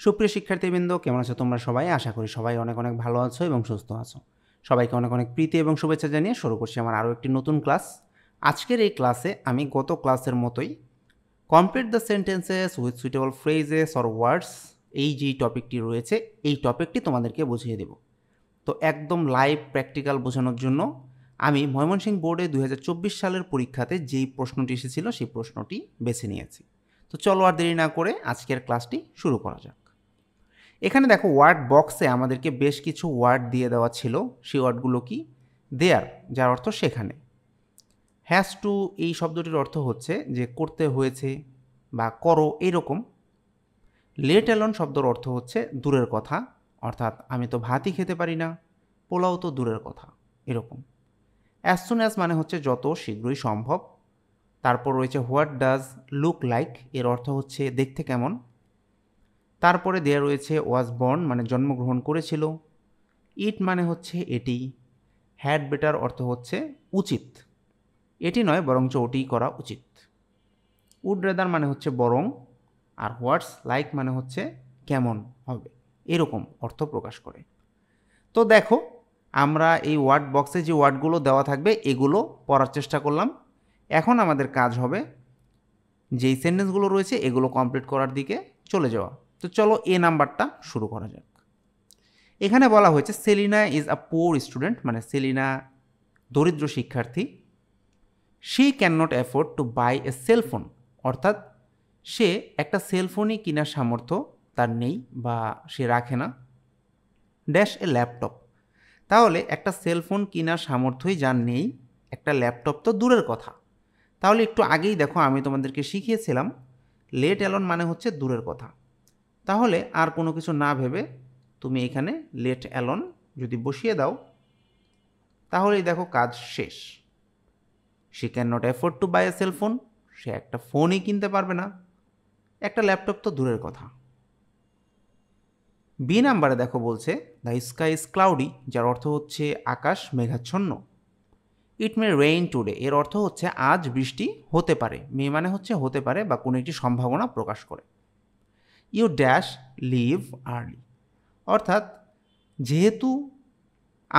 সুপ্রিয় শিক্ষার্থীবৃন্দ, কেমন আছো তোমরা সবাই? আশা করি সবাই অনেক অনেক ভালো আছো এবং সুস্থ আছো। সবাইকে অনেক অনেক প্রীতি এবং শুভেচ্ছা জানিয়ে শুরু করছি আমার আরও একটি নতুন ক্লাস। আজকের এই ক্লাসে আমি গত ক্লাসের মতোই complete the sentences with suitable phrases or words, এই যেই টপিকটি রয়েছে এই টপিকটি তোমাদেরকে বুঝিয়ে দেব। তো একদম লাইভ প্র্যাকটিক্যাল বোঝানোর জন্য আমি ময়মনসিংহ বোর্ডে 2024 সালের পরীক্ষাতে যেই প্রশ্নটি এসেছিল সেই প্রশ্নটি বেছে নিয়েছি। তো চলো আর দেরি না করে আজকের ক্লাসটি শুরু করা যাক। এখানে দেখো ওয়ার্ড বক্সে আমাদেরকে বেশ কিছু ওয়ার্ড দিয়ে দেওয়া ছিল। সেই ওয়ার্ডগুলো কি? দেয়ার, যার অর্থ সেখানে। হ্যাজ টু, এই শব্দটির অর্থ হচ্ছে যে করতে হয়েছে বা করো এরকম। লেট অ্যালোন শব্দের অর্থ হচ্ছে দূরের কথা, অর্থাৎ আমি তো ভাতই খেতে পারি না, পোলাও তো দূরের কথা এরকম। অ্যাজ সুন অ্যাজ মানে হচ্ছে যত শীঘ্রই সম্ভব। তারপর রয়েছে হোয়াট ডাজ লুক লাইক, এর অর্থ হচ্ছে দেখতে কেমন। তারপরে দেয়া রয়েছে ওয়াজ বর্ন মানে জন্মগ্রহণ করেছিল। ইট মানে হচ্ছে এটি। হ্যাড বেটার অর্থ হচ্ছে উচিত, এটি নয় বরঞ্চ ওটিই করা উচিত। উড রেদার মানে হচ্ছে বরং। আর হোয়াটস লাইক মানে হচ্ছে কেমন হবে এরকম অর্থ প্রকাশ করে। তো দেখো আমরা এই ওয়ার্ড বক্সে যে ওয়ার্ডগুলো দেওয়া থাকবে এগুলো পড়ার চেষ্টা করলাম। এখন আমাদের কাজ হবে যেই সেন্টেন্সগুলো রয়েছে এগুলো কমপ্লিট করার দিকে চলে যাওয়া। তো চলো এ নাম্বারটা শুরু করা যাক। এখানে বলা হয়েছে Selina is a poor student, মানে সেলিনা দরিদ্র শিক্ষার্থী। She can not afford to buy a cellphone, অর্থাৎ সে একটা সেলফোনই কেনার সামর্থ্য তার নেই বা সে রাখে না। ড্যাশ এ ল্যাপটপ, তাহলে একটা সেলফোন কেনার সামর্থ্যই যার নেই, একটা ল্যাপটপ তো দূরের কথা। তাহলে একটু আগেই দেখো আমি তোমাদেরকে শিখিয়েছিলাম লেট অ্যালোন মানে হচ্ছে দূরের কথা। তাহলে আর কোনো কিছু না ভেবে তুমি এখানে লেট অ্যালোন যদি বসিয়ে দাও তাহলেই দেখো কাজ শেষ। She can not afford to buy a cellphone, সে একটা ফোনই কিনতে পারবে না, একটা ল্যাপটপ তো দূরের কথা। বি নাম্বারে দেখো বলছে দ্য স্কাই ইজ ক্লাউডি, যার অর্থ হচ্ছে আকাশ মেঘাচ্ছন্ন। ইট মে রেইন টুডে, এর অর্থ হচ্ছে আজ বৃষ্টি হতে পারে। মে মানে হচ্ছে হতে পারে বা কোনো একটি সম্ভাবনা প্রকাশ করে। ইউ ড্যাশ লিভ আর্লি, অর্থাৎ যেহেতু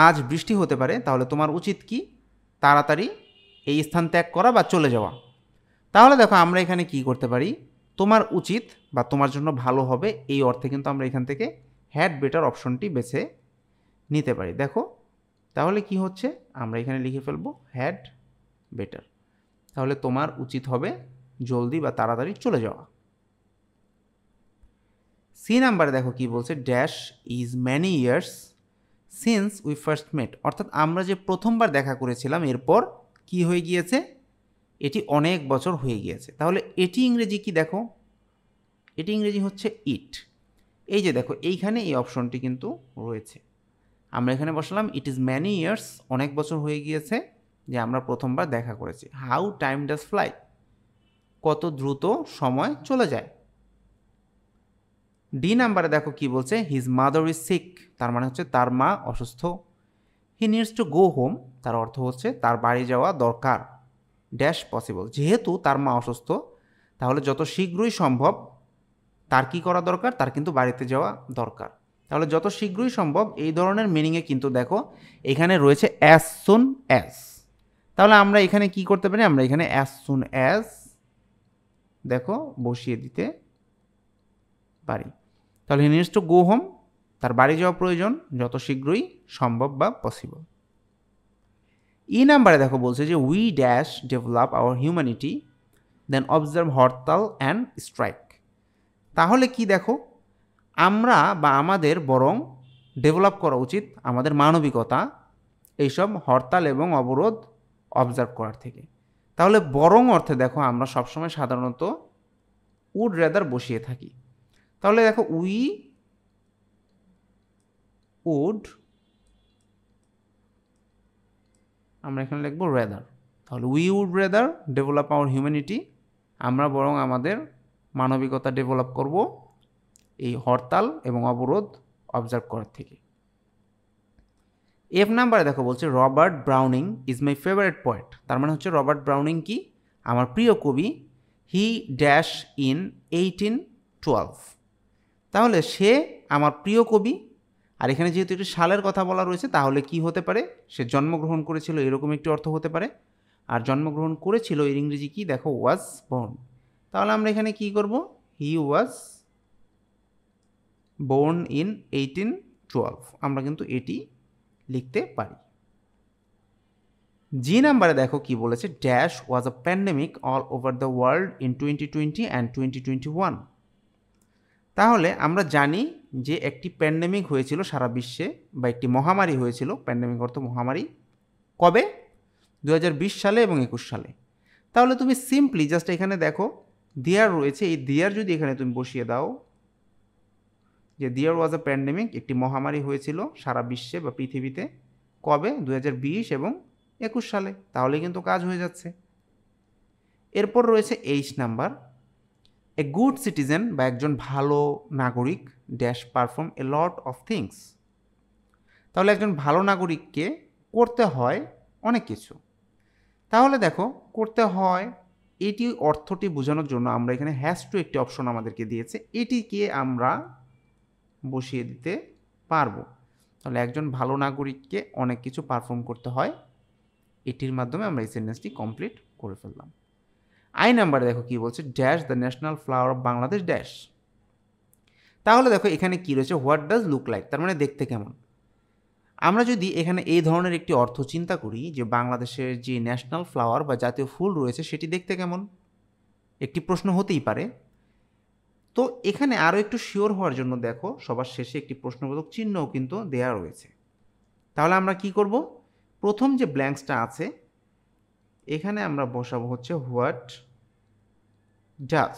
আজ বৃষ্টি হতে পারে তাহলে তোমার উচিত কি? তাড়াতাড়ি এই স্থান ত্যাগ করা বা চলে যাওয়া। তাহলে দেখো আমরা এখানে কি করতে পারি, তোমার উচিত বা তোমার জন্য ভালো হবে এই অর্থে কিন্তু আমরা এখান থেকে হ্যাড বেটার অপশনটি বেছে নিতে পারি। দেখো তাহলে কি হচ্ছে, আমরা এখানে লিখে ফেলবো হ্যাড বেটার, তাহলে তোমার উচিত হবে জলদি বা তাড়াতাড়ি চলে যাওয়া। সি নাম্বারে দেখো কি বলছে dash is many years since we first met, অর্থাৎ আমরা যে প্রথমবার দেখা করেছিলাম এরপর কি হয়ে গিয়েছে, এটি অনেক বছর হয়ে গিয়েছে। তাহলে এটি ইংরেজি কি দেখো, এটি ইংরেজি হচ্ছে ইট। এই যে দেখো এইখানে এই অপশনটি কিন্তু রয়েছে, আমরা এখানে বসালাম ইট ইজ ম্যানি ইয়ার্স, অনেক বছর হয়ে গিয়েছে যে আমরা প্রথমবার দেখা করেছি। হাউ টাইম ডাজ ফ্লাই, কত দ্রুত সময় চলে যায়। ডি নাম্বারে দেখো কি বলছে হিজ মাদার ইজ সিক, তার মানে হচ্ছে তার মা অসুস্থ। হি নিডস টু গো হোম, তার অর্থ হচ্ছে তার বাড়ি যাওয়া দরকার। ড্যাশ পসিবল, যেহেতু তার মা অসুস্থ তাহলে যত শীঘ্রই সম্ভব তার কি করা দরকার, তার কিন্তু বাড়িতে যাওয়া দরকার। তাহলে যত শীঘ্রই সম্ভব এই ধরনের মিনিংয়ে কিন্তু দেখো এখানে রয়েছে অ্যাজ সুন অ্যাজ। তাহলে আমরা এখানে কি করতে পারি, আমরা এখানে অ্যাজ সুন অ্যাজ দেখো বসিয়ে দিতে পারি। তাহলে হি নিডস টু গো হোম, তার বাড়ি যাওয়া প্রয়োজন যত শীঘ্রই সম্ভব বা পসিবল। ই নাম্বারে দেখো বলছে যে we dash develop our humanity than observe hartal and strike. তাহলে কি দেখো আমরা বা আমাদের বরং ডেভেলপ করা উচিত আমাদের মানবিকতা এইসব হরতাল এবং অবরোধ অবজার্ভ করার থেকে। তাহলে বরং অর্থে দেখো আমরা সবসময় সাধারণত উড রেদার বসিয়ে থাকি। তাহলে দেখো উই উড, আমরা এখানে লিখবো রেদার। তাহলে we would rather develop our humanity, আমরা বরং আমাদের মানবিকতা ডেভেলপ করব এই হরতাল এবং অবরোধ অবজার্ভ করার থেকে। এফ নাম্বারে দেখো বলছে Robert Browning is my favourite poet, তার মানে হচ্ছে রবার্ট ব্রাউনিং কি আমার প্রিয় কবি। হি ড্যাশ ইন 1812, তাহলে সে আমার প্রিয় কবি, আর এখানে যেহেতু একটি সালের কথা বলা রয়েছে তাহলে কি হতে পারে, সে জন্মগ্রহণ করেছিল এরকম একটি অর্থ হতে পারে। আর জন্মগ্রহণ করেছিল এর ইংরেজি কি দেখো, ওয়াজ বর্ন। তাহলে আমরা এখানে কি করব, হি ওয়াজ বোর্ন ইন 1812, আমরা কিন্তু এটি লিখতে পারি। জি নাম্বারে দেখো কি বলেছে, dash was a pandemic all over the world in 2020 and 2021। তাহলে আমরা জানি যে একটি প্যান্ডেমিক হয়েছিল সারা বিশ্বে, বা একটি মহামারী হয়েছিল, প্যান্ডেমিক অর্থ মহামারী, কবে, 2020 সালে এবং 21 সালে। তাহলে তুমি সিম্পলি জাস্ট এখানে দেখো দেয়ার রয়েছে, এই দেয়ার যদি এখানে তুমি বসিয়ে দাও যে দেয়ার ওয়াজ আ প্যান্ডেমিক, একটি মহামারী হয়েছিল সারা বিশ্বে বা পৃথিবীতে, কবে, 2020 এবং 21 সালে, তাহলে কিন্তু কাজ হয়ে যাচ্ছে। এরপর রয়েছে H number, a good citizen বা একজন ভালো নাগরিক dash perform A lot of things. তাহলে একজন ভালো নাগরিককে করতে হয় অনেক কিছু। তাহলে দেখো করতে হয়, এটি অর্থটি বোঝানোর জন্য আমরা এখানে হ্যাজ টু একটি অপশন আমাদেরকে দিয়েছে, এটিকে আমরা বসিয়ে দিতে পারবো। তাহলে একজন ভালো নাগরিককে অনেক কিছু পারফর্ম করতে হয়, এটির মাধ্যমে আমরা এই সেন্টেন্সটি কমপ্লিট করে ফেললাম। আই নাম্বারে দেখো কি বলছে, dash the national flower of Bangladesh dash. তাহলে দেখো এখানে কি রয়েছে, হোয়াট ডাজ লুক লাইক, তার মানে দেখতে কেমন। আমরা যদি এখানে এই ধরনের একটি অর্থ চিন্তা করি যে বাংলাদেশের যে ন্যাশনাল ফ্লাওয়ার বা জাতীয় ফুল রয়েছে সেটি দেখতে কেমন, একটি প্রশ্ন হতেই পারে। তো এখানে আরও একটু শিওর হওয়ার জন্য দেখো সবার শেষে একটি প্রশ্নবোধক চিহ্নও কিন্তু দেয়া রয়েছে। তাহলে আমরা কি করব, প্রথম যে ব্ল্যাঙ্কসটা আছে এখানে আমরা বসাবো হচ্ছে হোয়াট ডাজ,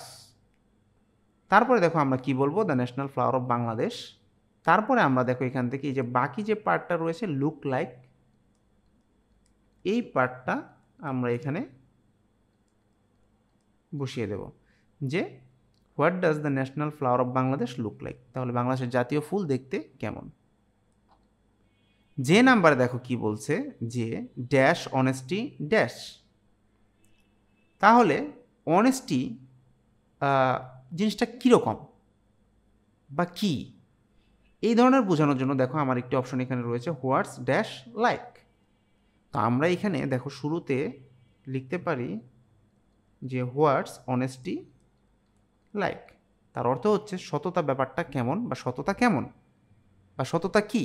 তারপরে দেখো আমরা কি বলবো, the national flower of Bangladesh. তারপরে আমরা দেখো এখান থেকে এই যে বাকি যে পার্টটা রয়েছে লুক লাইক, এই পার্টটা আমরা এখানে বসিয়ে দেব যে what does the national flower of Bangladesh look like, তাহলে বাংলাদেশের জাতীয় ফুল দেখতে কেমন। যে নাম্বারে দেখো কি বলছে যে ড্যাশ অনেস্টি ড্যাশ। তাহলে অনেস্টি জিনিসটা কীরকম বা কি, এই ধরনের বোঝানোর জন্য দেখো আমার একটি অপশন এখানে রয়েছে হোয়াটস ড্যাশ লাইক। তো আমরা এখানে দেখো শুরুতে লিখতে পারি যে হোয়াটস অনেস্টি লাইক, তার অর্থ হচ্ছে সততা ব্যাপারটা কেমন বা সততা কেমন বা সততা কি।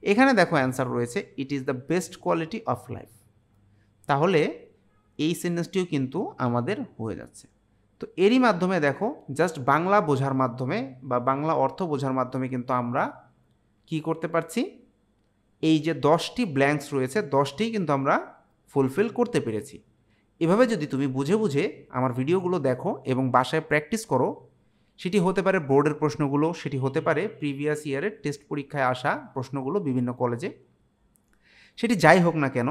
এখানে দেখো অ্যান্সার রয়েছে it is the best quality of life. তাহলে এই সেন্টেন্সটিও কিন্তু আমাদের হয়ে যাচ্ছে। তো এরই মাধ্যমে দেখো জাস্ট বাংলা বোঝার মাধ্যমে বা বাংলা অর্থ বোঝার মাধ্যমে কিন্তু আমরা কি করতে পারছি, এই যে 10টি ব্ল্যাঙ্কস রয়েছে 10টিই কিন্তু আমরা ফুলফিল করতে পেরেছি। এভাবে যদি তুমি বুঝে বুঝে আমার ভিডিওগুলো দেখো এবং বাসায় প্র্যাকটিস করো, সেটি হতে পারে বোর্ডের প্রশ্নগুলো, সেটি হতে পারে প্রিভিয়াস ইয়ারের টেস্ট পরীক্ষায় আসা প্রশ্নগুলো বিভিন্ন কলেজে, সেটি যাই হোক না কেন,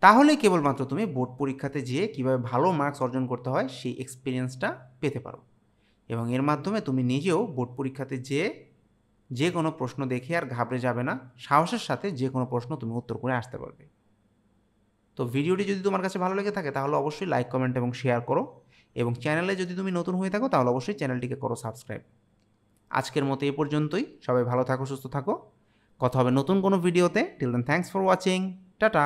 তাহলে কেবলমাত্র তুমি বোর্ড পরীক্ষাতে যেয়ে কীভাবে ভালো মার্কস অর্জন করতে হয় সেই এক্সপিরিয়েন্সটা পেতে পারো। এবং এর মাধ্যমে তুমি নিজেও বোর্ড পরীক্ষাতে যেয়ে যে কোনো প্রশ্ন দেখে আর ঘাবড়ে যাবে না, সাহসের সাথে যে কোনো প্রশ্ন তুমি উত্তর করে আসতে পারবে। তো ভিডিওটি যদি তোমার কাছে ভালো লেগে থাকে তাহলে অবশ্যই লাইক, কমেন্ট এবং শেয়ার করো, এবং চ্যানেলে যদি তুমি নতুন হয়ে থাকো তাহলে অবশ্যই চ্যানেলটিকে করো সাবস্ক্রাইব। আজকের মতো এ পর্যন্তই, সবাই ভালো থাকো, সুস্থ থাকো, কথা হবে নতুন কোনো ভিডিওতে। Till then thanks for watching, tata.